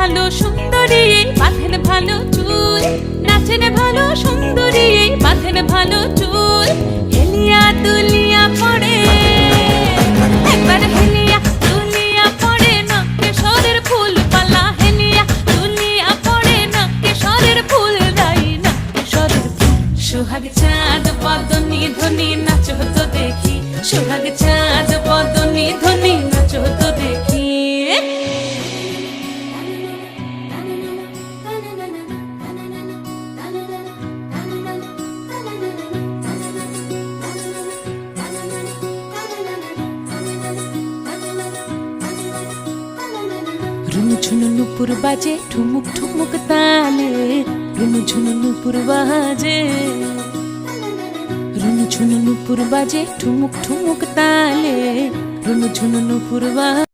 ভালো সুন্দরী বাঁধেন ভালো চুল, নাচেন ভালো সুন্দরী বাঁধেন ভালো চুল। হেলিয়া দুলিয়া পড়ে একবার হেলিয়া দুলিয়া পড়ে নকেশ্বরের ফুল পালা, হেলিয়া দুলিয়া পড়ে নকেশ্বরের ফুল রাই নকেশ্বরের ফুল। সোহাগ চাঁদ বদনি ধ্বনি নাচো তো দেখি, সোহাগ চাঁদ বদনি ধ্বনি নাচো তো দেখি। রুনুঝুনু নুপুর বাজে ঠুমুক ঠুমুক তালে, রুনুঝুনু নুপুর বাজে, রুনুঝুনু নুপুর বাজে ঠুমুক ঠুমুক তালে, রুনুঝুনু নুপুর বাজে।